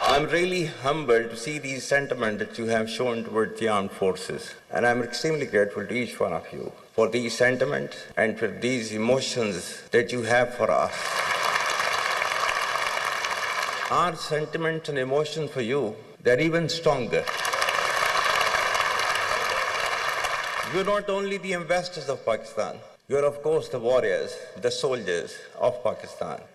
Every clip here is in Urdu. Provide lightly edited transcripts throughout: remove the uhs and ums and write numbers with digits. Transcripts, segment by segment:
I'm really humbled to see these sentiments that you have shown towards the armed forces, and I'm extremely grateful to each one of you for these sentiments and for these emotions that you have for us. Our sentiments and emotions for you, they're even stronger. You're not only the ambassadors of Pakistan, you're of course the warriors, the soldiers of Pakistan.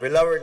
beloved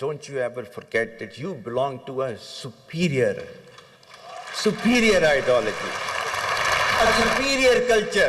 don't you ever forget that you belong to a superior ideology, a superior culture.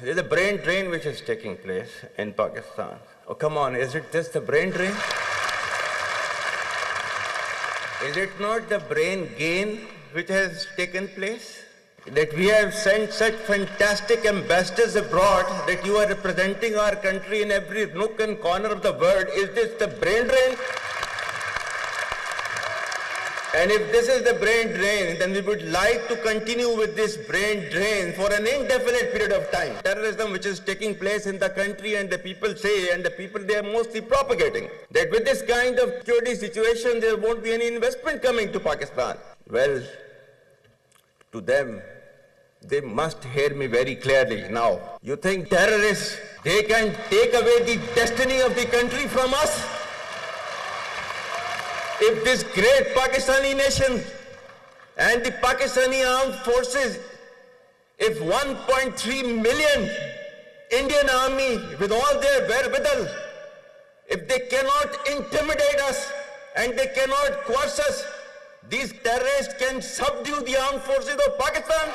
there's a brain drain which is taking place in Pakistan. Oh come on, is it just the brain drain? Is it not the brain gain which has taken place? That we have sent such fantastic ambassadors abroad that you are representing our country in every nook and corner of the world. Is this the brain drain? And if this is the brain drain, then we would like to continue with this brain drain for an indefinite period of time. Terrorism which is taking place in the country, and the people say, and the people they are mostly propagating, that with this kind of security situation there won't be any investment coming to Pakistan. Well, to them, they must hear me very clearly now. You think terrorists, they can take away the destiny of the country from us? If this great Pakistani nation and the Pakistani armed forces, if 1.3 million Indian army with all their wherewithal, if they cannot intimidate us and they cannot coerce us, these terrorists can subdue the armed forces of Pakistan.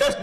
10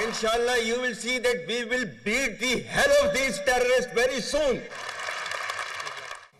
Inshallah, you will see that we will beat the hell of these terrorists very soon.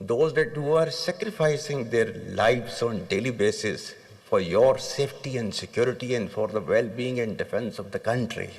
those that who are sacrificing their lives on daily basis for your safety and security and for the well-being and defense of the country.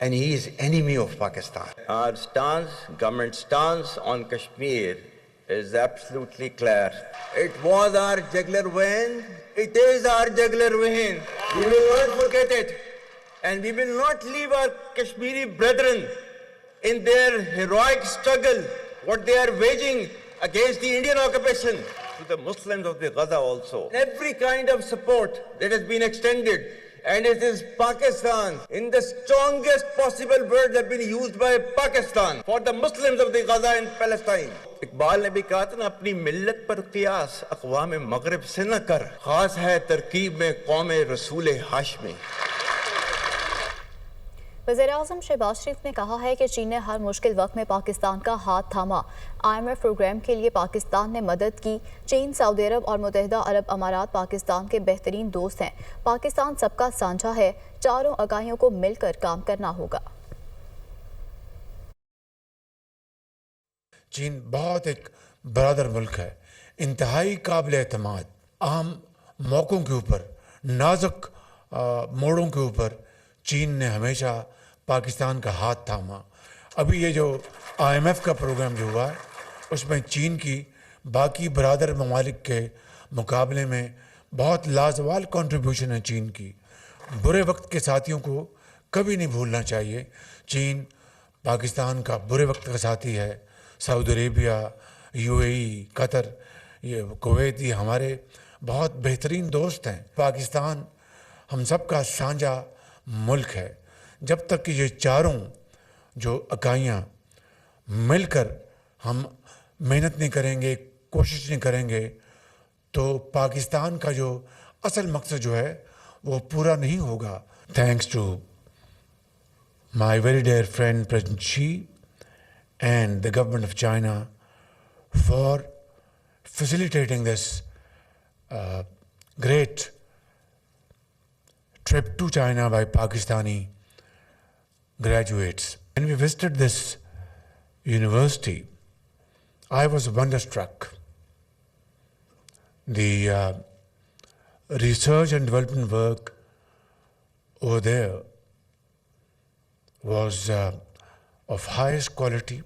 and he is enemy of Pakistan. Our stance, government stance on Kashmir is absolutely clear. It was our jugular vein. It is our jugular vein. We will not forget it. And we will not leave our Kashmiri brethren in their heroic struggle, what they are waging against the Indian occupation. To the Muslims of the Gaza also. Every kind of support that has been extended, and it is Pakistan, in the strongest possible words have been used by Pakistan for the Muslims of the Gaza and Palestine. Iqbal نے بھی کہا تھا نا اپنی ملت پر قیاس اقوام مغرب سے نہ کر، خاص ہے ترکیب میں قوم رسول ہاشمی. وزیراعظم شہباز شریف نے کہا ہے کہ چین نے ہر مشکل وقت میں پاکستان کا ہاتھ تھاما. IMF پروگرام کے لیے پاکستان نے مدد کی. چین، سعودی عرب اور متحدہ عرب امارات پاکستان کے بہترین دوست ہیں. پاکستان سب کا سانجھا ہے. چاروں اکائیوں کو مل کر کام کرنا ہوگا. چین بہت ایک برادر ملک ہے، انتہائی قابل اعتماد. اہم موقعوں کے اوپر، نازک موڑوں کے اوپر چین نے ہمیشہ پاکستان کا ہاتھ تھاما. ابھی یہ جو IMF کا پروگرام جو ہوا ہے اس میں چین کی باقی برادر ممالک کے مقابلے میں بہت لازوال کنٹریبیوشن ہے چین کی. برے وقت کے ساتھیوں کو کبھی نہیں بھولنا چاہیے. چین پاکستان کا برے وقت کا ساتھی ہے. سعودی عربیہ، UAE، قطر، یہ کویت، یہ ہمارے بہت بہترین دوست ہیں. پاکستان ہم سب کا سانجھا ملک ہے. جب تک کہ یہ چاروں جو اکائیاں مل کر ہم محنت نہیں کریں گے، کوشش نہیں کریں گے، تو پاکستان کا جو اصل مقصد جو ہے وہ پورا نہیں ہوگا. Thanks to my very dear friend president Xi and the government of China for facilitating this great trip to China by Pakistani graduates. When we visited this university, I was wonderstruck. The research and development work over there was of highest quality.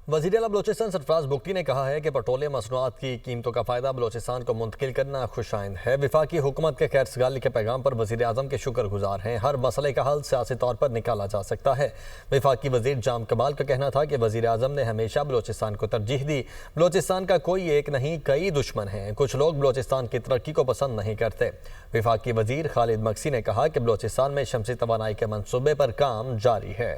وزیر اعلیٰ بلوچستان سرفراز بگٹی نے کہا ہے کہ پیٹرولیم مصنوعات کی قیمتوں کا فائدہ بلوچستان کو منتقل کرنا خوش آئند ہے. وفاقی حکومت کے خیر سگالی کے پیغام پر وزیر اعظم کے شکر گزار ہیں. ہر مسئلے کا حل سیاسی طور پر نکالا جا سکتا ہے. وفاقی وزیر جام کمال کا کہنا تھا کہ وزیر اعظم نے ہمیشہ بلوچستان کو ترجیح دی. بلوچستان کا کوئی ایک نہیں، کئی دشمن ہیں. کچھ لوگ بلوچستان کی ترقی کو پسند نہیں کرتے. وفاقی وزیر خالد مکسی نے کہا کہ بلوچستان میں شمسی توانائی کے منصوبے پر کام جاری ہے.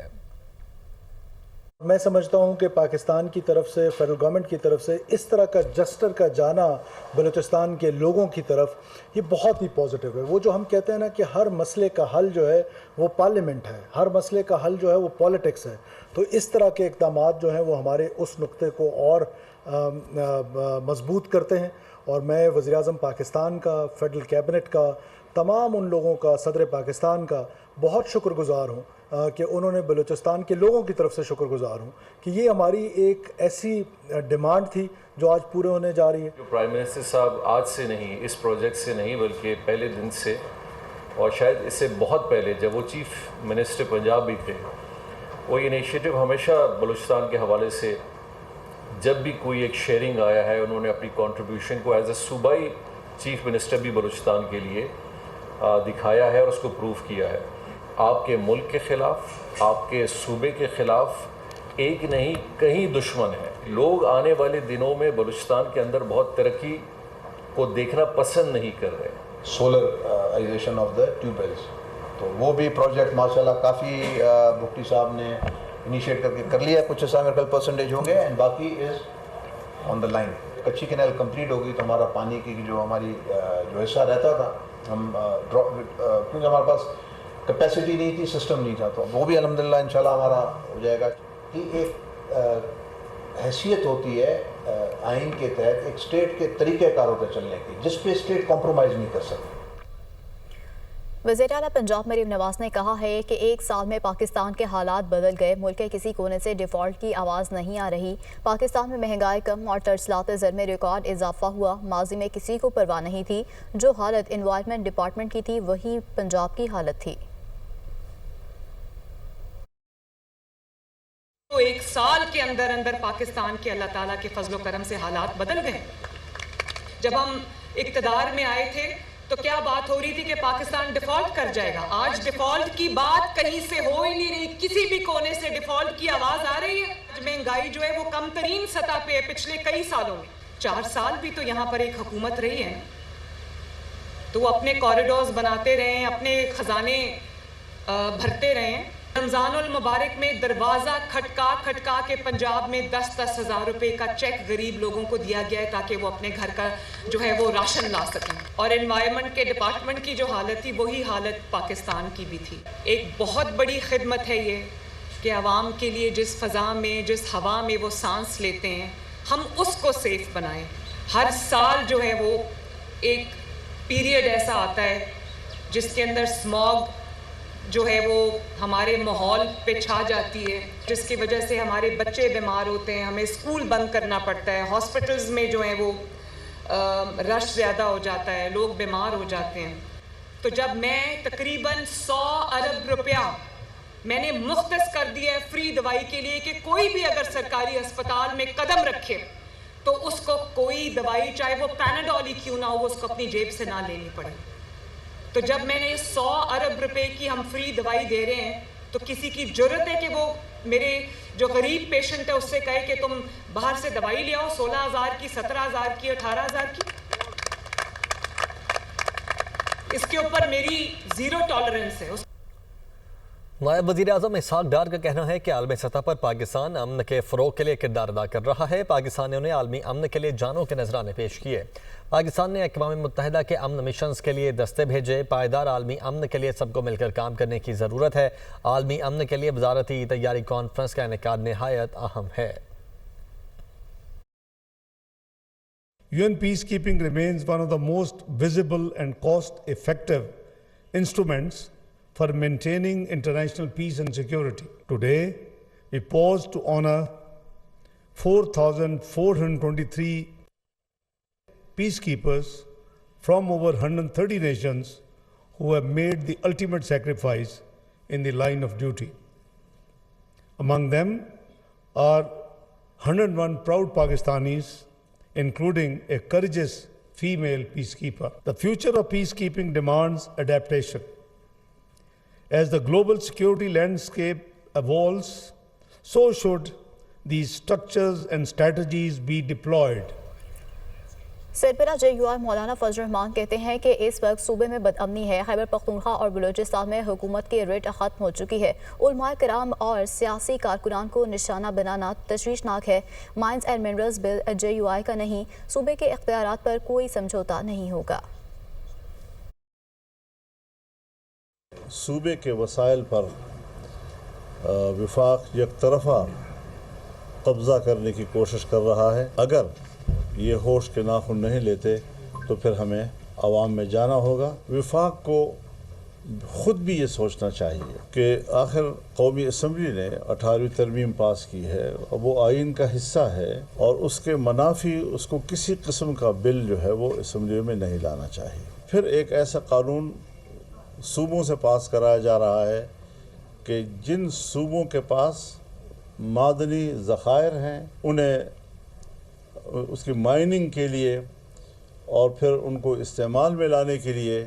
میں سمجھتا ہوں کہ پاکستان کی طرف سے، فیڈرل گورنمنٹ کی طرف سے اس طرح کا جسٹر کا جانا بلوچستان کے لوگوں کی طرف، یہ بہت ہی پازیٹیو ہے. وہ جو ہم کہتے ہیں نا کہ ہر مسئلے کا حل جو ہے وہ پارلیمنٹ ہے، ہر مسئلے کا حل جو ہے وہ پولیٹکس ہے. تو اس طرح کے اقدامات جو ہیں وہ ہمارے اس نقطے کو اور مضبوط کرتے ہیں. اور میں وزیر اعظم پاکستان کا، فیڈرل کیبنٹ کا، تمام ان لوگوں کا، صدر پاکستان کا بہت شکر گزار ہوں کہ انہوں نے بلوچستان کے لوگوں کی طرف سے شکر گزار ہوں کہ یہ ہماری ایک ایسی ڈیمانڈ تھی جو آج پورے ہونے جا رہی ہے. جو پرائم منسٹر صاحب آج سے نہیں، اس پروجیکٹ سے نہیں، بلکہ پہلے دن سے، اور شاید اس سے بہت پہلے جب وہ چیف منسٹر پنجاب بھی تھے، وہ انیشیٹو ہمیشہ بلوچستان کے حوالے سے جب بھی کوئی ایک شیئرنگ آیا ہے، انہوں نے اپنی کنٹریبیوشن کو ایز اے صوبائی چیف منسٹر بھی بلوچستان کے لیے دکھایا ہے اور اس کو پروف کیا ہے. آپ کے ملک کے خلاف، آپ کے صوبے کے خلاف ایک نہیں کہیں دشمن ہیں. لوگ آنے والے دنوں میں بلوچستان کے اندر بہت ترقی کو دیکھنا پسند نہیں کر رہے. Solarisation of the tube wells, تو وہ بھی پروجیکٹ ماشاءاللہ کافی بگٹی صاحب نے انیشیٹ کر لیا. کچھ ایسا میرے خیال پرسنٹیج ہو گئے اینڈ باقی از آن دا لائن. کچی کینال کمپلیٹ ہوگی تو ہمارا پانی کی جو ہماری جو حصہ رہتا تھا، ہم کیونکہ ہمارے پاس کیپیسٹی نہیں تھی، سسٹم نہیں تھا، تو وہ بھی الحمدللہ انشاءاللہ ہمارا ہو جائے گا. یہ ایک حیثیت ہوتی ہے آئین کے تحت ایک اسٹیٹ کے طریقہ کار ہوتا ہے چلنے کی، جس پہ اسٹیٹ کمپرومائز نہیں کر سکتی. وزیر اعلیٰ پنجاب مریم نواز نے کہا ہے کہ ایک سال میں پاکستان کے حالات بدل گئے، ملک کے کسی کونے سے ڈیفالٹ کی آواز نہیں آ رہی۔ پاکستان میں مہنگائی کم اور ترسیلات زر میں ریکارڈ اضافہ ہوا۔ ماضی میں کسی کو پرواہ نہیں تھی، جو حالت انوائرمنٹ ڈپارٹمنٹ کی تھی وہی پنجاب کی حالت تھی۔ تو ایک سال کے اندر پاکستان کے اللہ تعالیٰ کے فضل و کرم سے حالات بدل گئے۔ جب ہم اقتدار میں آئے تھے تو کیا بات ہو رہی تھی کہ پاکستان ڈیفالٹ کر جائے گا۔ آج ڈیفالٹ کی بات کہیں سے ہو ہی نہیں رہی، کسی بھی کونے سے ڈیفالٹ کی آواز آ رہی ہے۔ مہنگائی جو ہے وہ کم ترین سطح پہ ہے پچھلے کئی سالوں میں۔ 4 سال بھی تو یہاں پر ایک حکومت رہی ہے، تو وہ اپنے کوریڈورز بناتے رہے ہیں، اپنے خزانے بھرتے رہے ہیں۔ رمضان المبارک میں دروازہ کھٹکا کے پنجاب میں 10-10 ہزار روپے کا چیک غریب لوگوں کو دیا گیا ہے تاکہ وہ اپنے گھر کا جو ہے وہ راشن لا سکیں۔ اور انوائرمنٹ کے ڈپارٹمنٹ کی جو حالت تھی وہی حالت پاکستان کی بھی تھی۔ ایک بہت بڑی خدمت ہے یہ کہ عوام کے لیے جس فضا میں، جس ہوا میں وہ سانس لیتے ہیں، ہم اس کو سیف بنائیں۔ ہر سال جو ہے وہ ایک پیریڈ ایسا آتا ہے جس کے اندر اسموگ جو ہے وہ ہمارے ماحول پہ چھا جاتی ہے، جس کی وجہ سے ہمارے بچے بیمار ہوتے ہیں، ہمیں اسکول بند کرنا پڑتا ہے، ہاسپٹلز میں جو ہے وہ رش زیادہ ہو جاتا ہے، لوگ بیمار ہو جاتے ہیں۔ تو جب میں تقریباً 100 ارب روپیہ میں نے مختص کر دیا ہے فری دوائی کے لیے کہ کوئی بھی اگر سرکاری ہسپتال میں قدم رکھے تو اس کو کوئی دوائی، چاہے وہ پیناڈول ہی کیوں نہ ہو، وہ اس کو اپنی جیب سے نہ لینی پڑے۔ تو جب میں نے 100 ارب روپے کی ہم فری دوائی دے رہے ہیں تو کسی کی جرت ہے کہ وہ میرے جو غریب پیشنٹ ہے اس سے کہے کہ تم باہر سے دوائی لے آؤ 16,000 کی، 17,000 کی، 18,000 کی؟ اس کے اوپر میری زیرو ٹالرنس ہے۔ نائب وزیر اعظم اسحاق ڈار کا کہنا ہے کہ عالمی سطح پر پاکستان امن کے فروغ کے لیے کردار ادا کر رہا ہے۔ پاکستانیوں نے عالمی امن کے لیے جانوں کے نذرانے پیش کیے۔ پاکستان نے اقوام متحدہ کے امن مشنز کے لیے دستے بھیجے۔ پائیدار عالمی امن کے لیے سب کو مل کر کام کرنے کی ضرورت ہے۔ عالمی امن کے لیے وزارتی تیاری کانفرنس کا انعقاد نہایت اہم ہے۔ UN peacekeeping remains one of the most visible and cost-effective instruments for maintaining international peace and security. Today, we pause to honor 4,423 peacekeepers from over 130 nations who have made the ultimate sacrifice in the line of duty. Among them are 101 proud Pakistanis, including a courageous female peacekeeper. The future of peacekeeping demands adaptation. As the global security landscape evolves, so should these structures and strategies be deployed. سربراہ JUI مولانا فضل الرحمان کہتے ہیں کہ اس وقت صوبے میں بدامنی ہے۔ خیبر پختونخوا اور بلوچستان میں حکومت کی ریٹ ختم ہو چکی ہے۔ علماء کرام اور سیاسی کارکنان کو نشانہ بنانا تشویشناک ہے۔ Mines and minerals bill JUI کا نہیں، صوبے کے اختیارات پر کوئی سمجھوتا نہیں ہوگا۔ صوبے کے وسائل پر وفاق یک طرفہ قبضہ کرنے کی کوشش کر رہا ہے۔ اگر یہ ہوش کے ناخن نہیں لیتے تو پھر ہمیں عوام میں جانا ہوگا۔ وفاق کو خود بھی یہ سوچنا چاہیے کہ آخر قومی اسمبلی نے 18ویں ترمیم پاس کی ہے، وہ آئین کا حصہ ہے، اور اس کے منافی اس کو کسی قسم کا بل جو ہے وہ اسمبلی میں نہیں لانا چاہیے۔ پھر ایک ایسا قانون صوبوں سے پاس کرایا جا رہا ہے کہ جن صوبوں کے پاس معدنی ذخائر ہیں انہیں اس کی مائننگ کے لیے اور پھر ان کو استعمال میں لانے کے لیے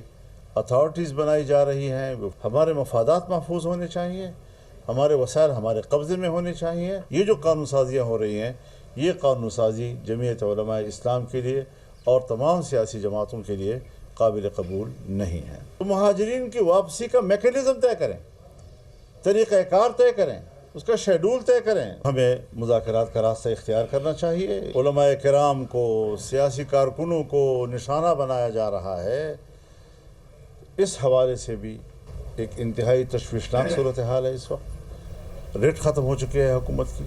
اتھارٹیز بنائی جا رہی ہیں۔ ہمارے مفادات محفوظ ہونے چاہیے، ہمارے وسائل ہمارے قبضے میں ہونے چاہیے۔ یہ جو قانون سازیاں ہو رہی ہیں، یہ قانون سازی جمعیت علماء اسلام کے لیے اور تمام سیاسی جماعتوں کے لیے قابل قبول نہیں ہے۔ مہاجرین کی واپسی کا میکینزم طے کریں، طریقہ کار طے کریں، اس کا شیڈول طے کریں۔ ہمیں مذاکرات کا راستہ اختیار کرنا چاہیے۔ علماء کرام کو، سیاسی کارکنوں کو نشانہ بنایا جا رہا ہے، اس حوالے سے بھی ایک انتہائی تشویشناک صورتحال ہے۔ اس وقت ریٹ ختم ہو چکے ہیں حکومت کی۔